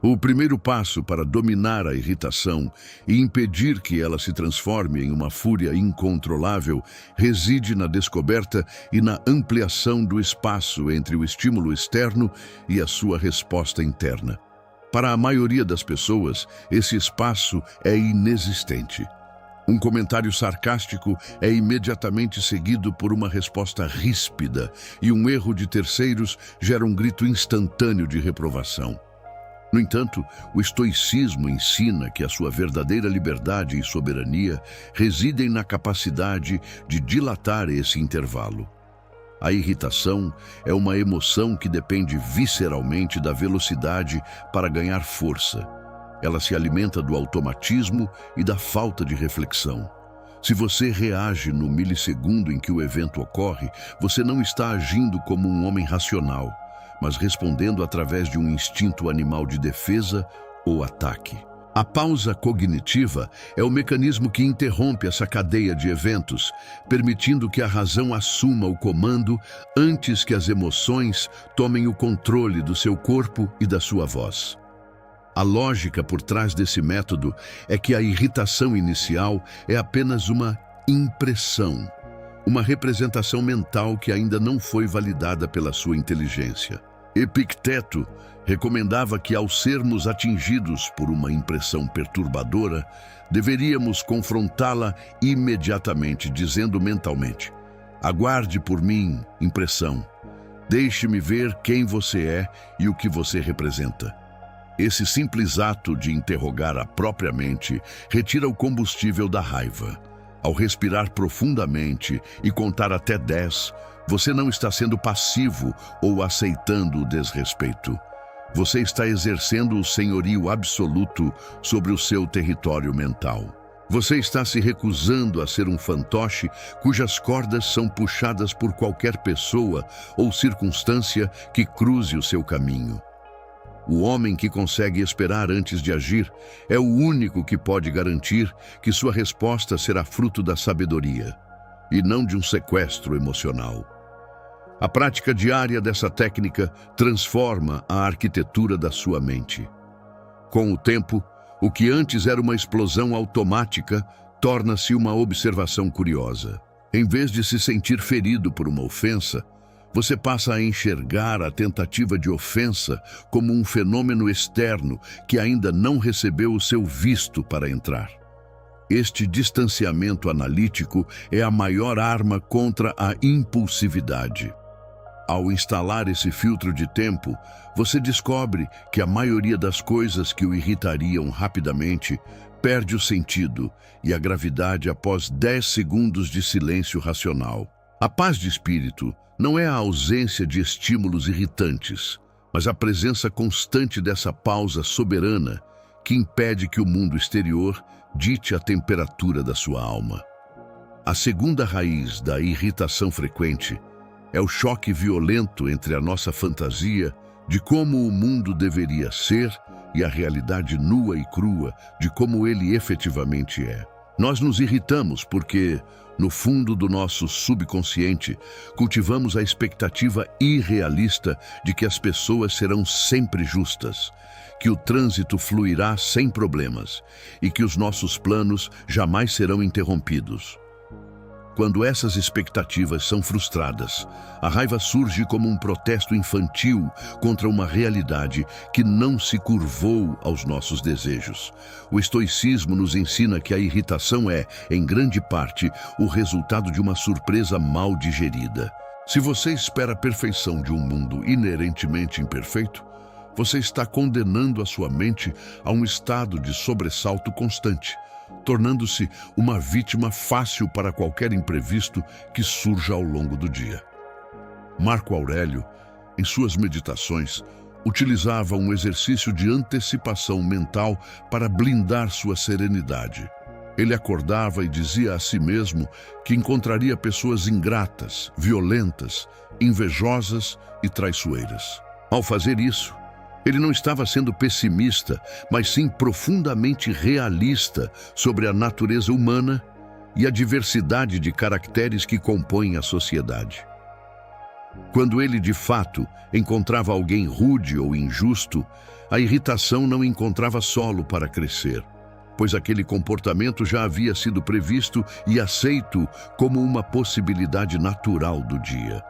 O primeiro passo para dominar a irritação e impedir que ela se transforme em uma fúria incontrolável reside na descoberta e na ampliação do espaço entre o estímulo externo e a sua resposta interna. Para a maioria das pessoas, esse espaço é inexistente. Um comentário sarcástico é imediatamente seguido por uma resposta ríspida, e um erro de terceiros gera um grito instantâneo de reprovação. No entanto, o estoicismo ensina que a sua verdadeira liberdade e soberania residem na capacidade de dilatar esse intervalo. A irritação é uma emoção que depende visceralmente da velocidade para ganhar força. Ela se alimenta do automatismo e da falta de reflexão. Se você reage no milissegundo em que o evento ocorre, você não está agindo como um homem racional, mas respondendo através de um instinto animal de defesa ou ataque. A pausa cognitiva é o mecanismo que interrompe essa cadeia de eventos, permitindo que a razão assuma o comando antes que as emoções tomem o controle do seu corpo e da sua voz. A lógica por trás desse método é que a irritação inicial é apenas uma impressão, uma representação mental que ainda não foi validada pela sua inteligência. Epicteto recomendava que, ao sermos atingidos por uma impressão perturbadora, deveríamos confrontá-la imediatamente, dizendo mentalmente: "Aguarde por mim, impressão. Deixe-me ver quem você é e o que você representa." Esse simples ato de interrogar a própria mente retira o combustível da raiva. Ao respirar profundamente e contar até 10, você não está sendo passivo ou aceitando o desrespeito. Você está exercendo o senhorio absoluto sobre o seu território mental. Você está se recusando a ser um fantoche cujas cordas são puxadas por qualquer pessoa ou circunstância que cruze o seu caminho. O homem que consegue esperar antes de agir é o único que pode garantir que sua resposta será fruto da sabedoria e não de um sequestro emocional. A prática diária dessa técnica transforma a arquitetura da sua mente. Com o tempo, o que antes era uma explosão automática torna-se uma observação curiosa. Em vez de se sentir ferido por uma ofensa, você passa a enxergar a tentativa de ofensa como um fenômeno externo que ainda não recebeu o seu visto para entrar. Este distanciamento analítico é a maior arma contra a impulsividade. Ao instalar esse filtro de tempo, você descobre que a maioria das coisas que o irritariam rapidamente perde o sentido e a gravidade após 10 segundos de silêncio racional. A paz de espírito não é a ausência de estímulos irritantes, mas a presença constante dessa pausa soberana que impede que o mundo exterior dite a temperatura da sua alma. A segunda raiz da irritação frequente é o choque violento entre a nossa fantasia de como o mundo deveria ser e a realidade nua e crua de como ele efetivamente é. Nós nos irritamos porque, no fundo do nosso subconsciente, cultivamos a expectativa irrealista de que as pessoas serão sempre justas, que o trânsito fluirá sem problemas e que os nossos planos jamais serão interrompidos. Quando essas expectativas são frustradas, a raiva surge como um protesto infantil contra uma realidade que não se curvou aos nossos desejos. O estoicismo nos ensina que a irritação é, em grande parte, o resultado de uma surpresa mal digerida. Se você espera a perfeição de um mundo inerentemente imperfeito, você está condenando a sua mente a um estado de sobressalto constante, tornando-se uma vítima fácil para qualquer imprevisto que surja ao longo do dia. Marco Aurélio, em suas meditações, utilizava um exercício de antecipação mental para blindar sua serenidade. Ele acordava e dizia a si mesmo que encontraria pessoas ingratas, violentas, invejosas e traiçoeiras. Ao fazer isso, ele não estava sendo pessimista, mas sim profundamente realista sobre a natureza humana e a diversidade de caracteres que compõem a sociedade. Quando ele, de fato, encontrava alguém rude ou injusto, A irritação não encontrava solo para crescer, pois aquele comportamento já havia sido previsto e aceito como uma possibilidade natural do dia.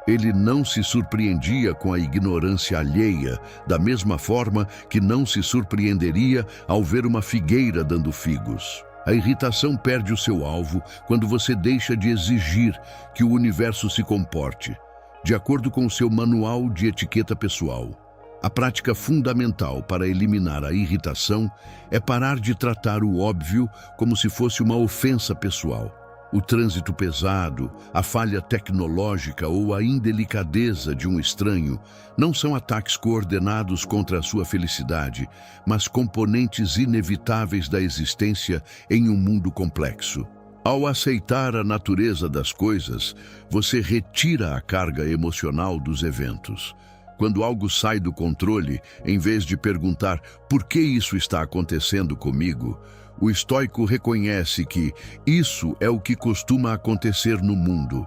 Ele não se surpreendia com a ignorância alheia, da mesma forma que não se surpreenderia ao ver uma figueira dando figos. A irritação perde o seu alvo quando você deixa de exigir que o universo se comporte, de acordo com o seu manual de etiqueta pessoal. A prática fundamental para eliminar a irritação é parar de tratar o óbvio como se fosse uma ofensa pessoal. O trânsito pesado, a falha tecnológica ou a indelicadeza de um estranho não são ataques coordenados contra a sua felicidade, mas componentes inevitáveis da existência em um mundo complexo. Ao aceitar a natureza das coisas, você retira a carga emocional dos eventos. Quando algo sai do controle, em vez de perguntar por que isso está acontecendo comigo, o estoico reconhece que isso é o que costuma acontecer no mundo.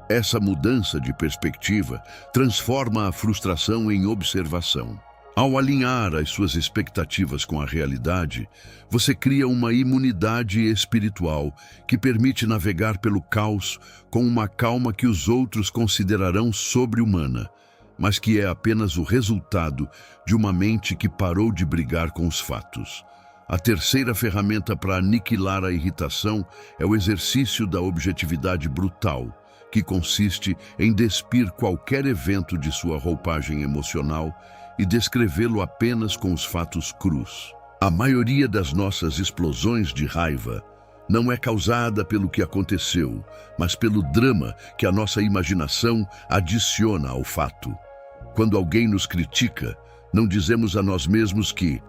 Essa mudança de perspectiva transforma a frustração em observação. Ao alinhar as suas expectativas com a realidade, você cria uma imunidade espiritual que permite navegar pelo caos com uma calma que os outros considerarão sobre-humana, mas que é apenas o resultado de uma mente que parou de brigar com os fatos. A terceira ferramenta para aniquilar a irritação é o exercício da objetividade brutal, que consiste em despir qualquer evento de sua roupagem emocional e descrevê-lo apenas com os fatos crus. A maioria das nossas explosões de raiva não é causada pelo que aconteceu, mas pelo drama que a nossa imaginação adiciona ao fato. Quando alguém nos critica, não dizemos a nós mesmos que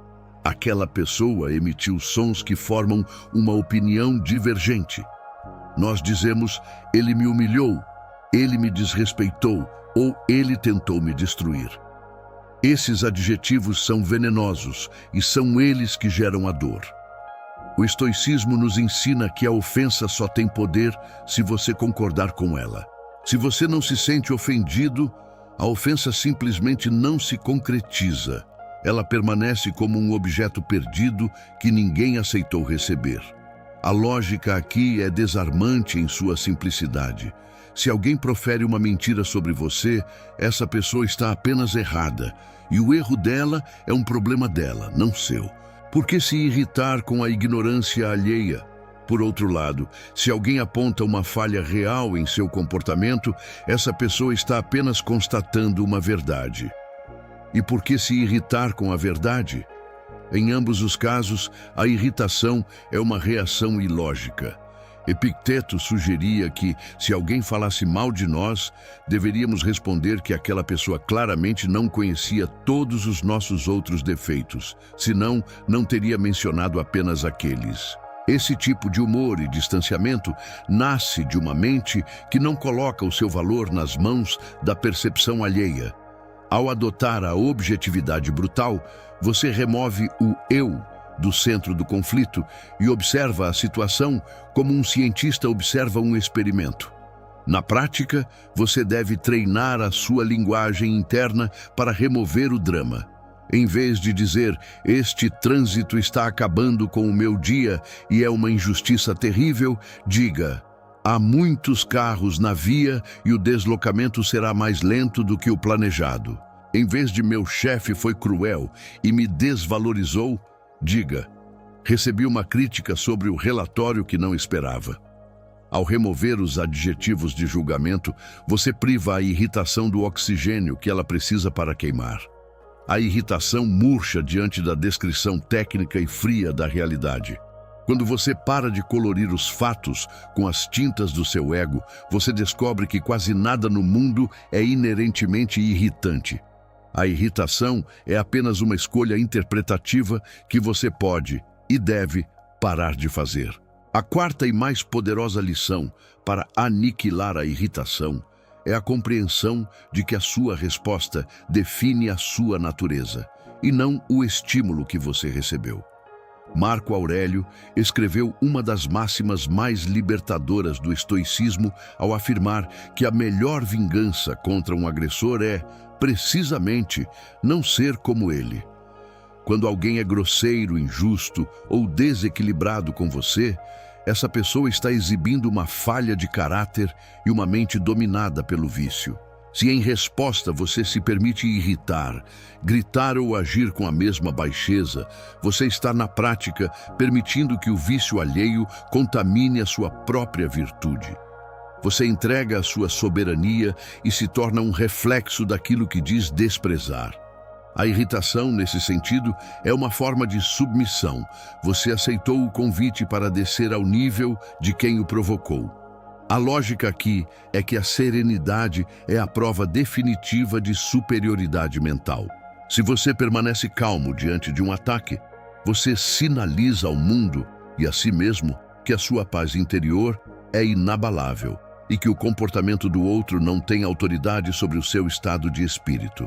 aquela pessoa emitiu sons que formam uma opinião divergente. Nós dizemos, ele me humilhou, ele me desrespeitou ou ele tentou me destruir. Esses adjetivos são venenosos e são eles que geram a dor. O estoicismo nos ensina que a ofensa só tem poder se você concordar com ela. Se você não se sente ofendido, a ofensa simplesmente não se concretiza. Ela permanece como um objeto perdido que ninguém aceitou receber. A lógica aqui é desarmante em sua simplicidade. Se alguém profere uma mentira sobre você, essa pessoa está apenas errada, e o erro dela é um problema dela, não seu. Por que se irritar com a ignorância alheia? Por outro lado, se alguém aponta uma falha real em seu comportamento, essa pessoa está apenas constatando uma verdade. E por que se irritar com a verdade? Em ambos os casos, a irritação é uma reação ilógica. Epicteto sugeria que, se alguém falasse mal de nós, deveríamos responder que aquela pessoa claramente não conhecia todos os nossos outros defeitos, senão não teria mencionado apenas aqueles. Esse tipo de humor e distanciamento nasce de uma mente que não coloca o seu valor nas mãos da percepção alheia. Ao adotar a objetividade brutal, você remove o eu do centro do conflito e observa a situação como um cientista observa um experimento. Na prática, você deve treinar a sua linguagem interna para remover o drama. Em vez de dizer, este trânsito está acabando com o meu dia e é uma injustiça terrível, diga, há muitos carros na via e o deslocamento será mais lento do que o planejado. Em vez de meu chefe foi cruel e me desvalorizou, diga, recebi uma crítica sobre o relatório que não esperava. Ao remover os adjetivos de julgamento, você priva a irritação do oxigênio que ela precisa para queimar. A irritação murcha diante da descrição técnica e fria da realidade. Quando você para de colorir os fatos com as tintas do seu ego, você descobre que quase nada no mundo é inerentemente irritante. A irritação é apenas uma escolha interpretativa que você pode e deve parar de fazer. A quarta e mais poderosa lição para aniquilar a irritação é a compreensão de que a sua resposta define a sua natureza, e não o estímulo que você recebeu. Marco Aurélio escreveu uma das máximas mais libertadoras do estoicismo ao afirmar que a melhor vingança contra um agressor é, precisamente, não ser como ele. Quando alguém é grosseiro, injusto ou desequilibrado com você, essa pessoa está exibindo uma falha de caráter e uma mente dominada pelo vício. Se em resposta você se permite irritar, gritar ou agir com a mesma baixeza, você está na prática permitindo que o vício alheio contamine a sua própria virtude. Você entrega a sua soberania e se torna um reflexo daquilo que diz desprezar. A irritação, nesse sentido, é uma forma de submissão. Você aceitou o convite para descer ao nível de quem o provocou. A lógica aqui é que a serenidade é a prova definitiva de superioridade mental. Se você permanece calmo diante de um ataque, você sinaliza ao mundo e a si mesmo que a sua paz interior é inabalável e que o comportamento do outro não tem autoridade sobre o seu estado de espírito.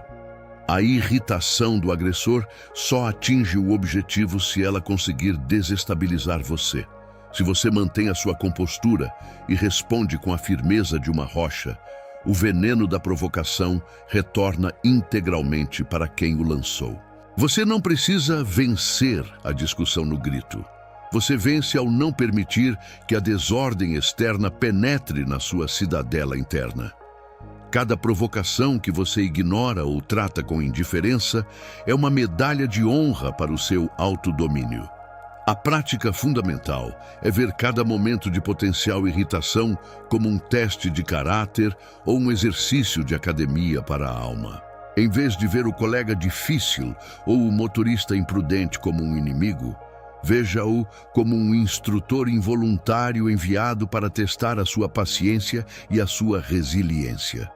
A irritação do agressor só atinge o objetivo se ela conseguir desestabilizar você. Se você mantém a sua compostura e responde com a firmeza de uma rocha, o veneno da provocação retorna integralmente para quem o lançou. Você não precisa vencer a discussão no grito. Você vence ao não permitir que a desordem externa penetre na sua cidadela interna. Cada provocação que você ignora ou trata com indiferença é uma medalha de honra para o seu autodomínio. A prática fundamental é ver cada momento de potencial irritação como um teste de caráter ou um exercício de academia para a alma. Em vez de ver o colega difícil ou o motorista imprudente como um inimigo, veja-o como um instrutor involuntário enviado para testar a sua paciência e a sua resiliência.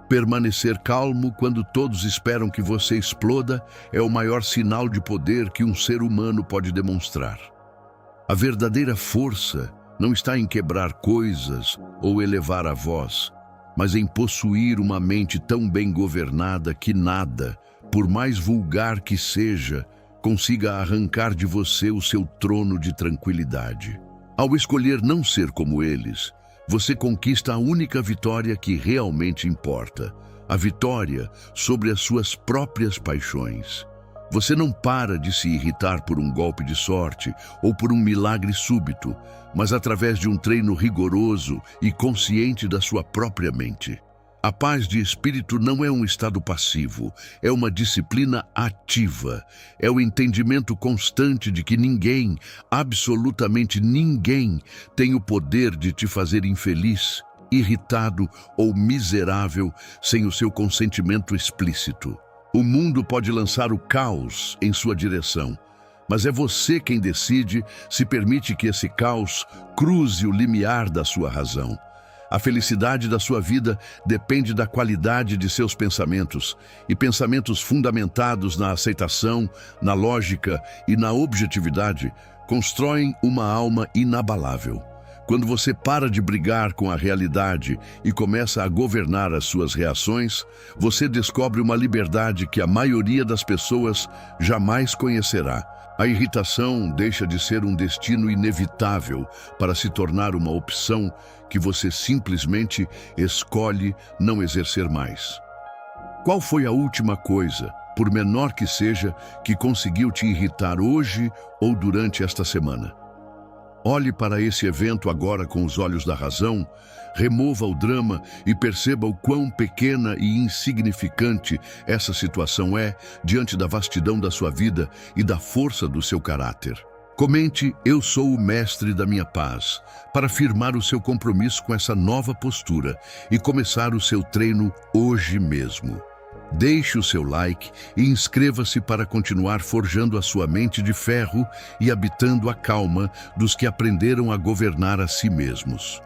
Permanecer calmo quando todos esperam que você exploda é o maior sinal de poder que um ser humano pode demonstrar. A verdadeira força não está em quebrar coisas ou elevar a voz, mas em possuir uma mente tão bem governada que nada, por mais vulgar que seja, consiga arrancar de você o seu trono de tranquilidade. Ao escolher não ser como eles, você conquista a única vitória que realmente importa, a vitória sobre as suas próprias paixões. Você não para de se irritar por um golpe de sorte ou por um milagre súbito, mas através de um treino rigoroso e consciente da sua própria mente. A paz de espírito não é um estado passivo, é uma disciplina ativa. É o entendimento constante de que ninguém, absolutamente ninguém, tem o poder de te fazer infeliz, irritado ou miserável sem o seu consentimento explícito. O mundo pode lançar o caos em sua direção, mas é você quem decide se permite que esse caos cruze o limiar da sua razão. A felicidade da sua vida depende da qualidade de seus pensamentos, e pensamentos fundamentados na aceitação, na lógica e na objetividade constroem uma alma inabalável. Quando você para de brigar com a realidade e começa a governar as suas reações, você descobre uma liberdade que a maioria das pessoas jamais conhecerá. A irritação deixa de ser um destino inevitável para se tornar uma opção que você simplesmente escolhe não exercer mais. Qual foi a última coisa, por menor que seja, que conseguiu te irritar hoje ou durante esta semana? Olhe para esse evento agora com os olhos da razão, remova o drama e perceba o quão pequena e insignificante essa situação é diante da vastidão da sua vida e da força do seu caráter. Comente "Eu sou o mestre da minha paz" para firmar o seu compromisso com essa nova postura e começar o seu treino hoje mesmo. Deixe o seu like e inscreva-se para continuar forjando a sua mente de ferro e habitando a calma dos que aprenderam a governar a si mesmos.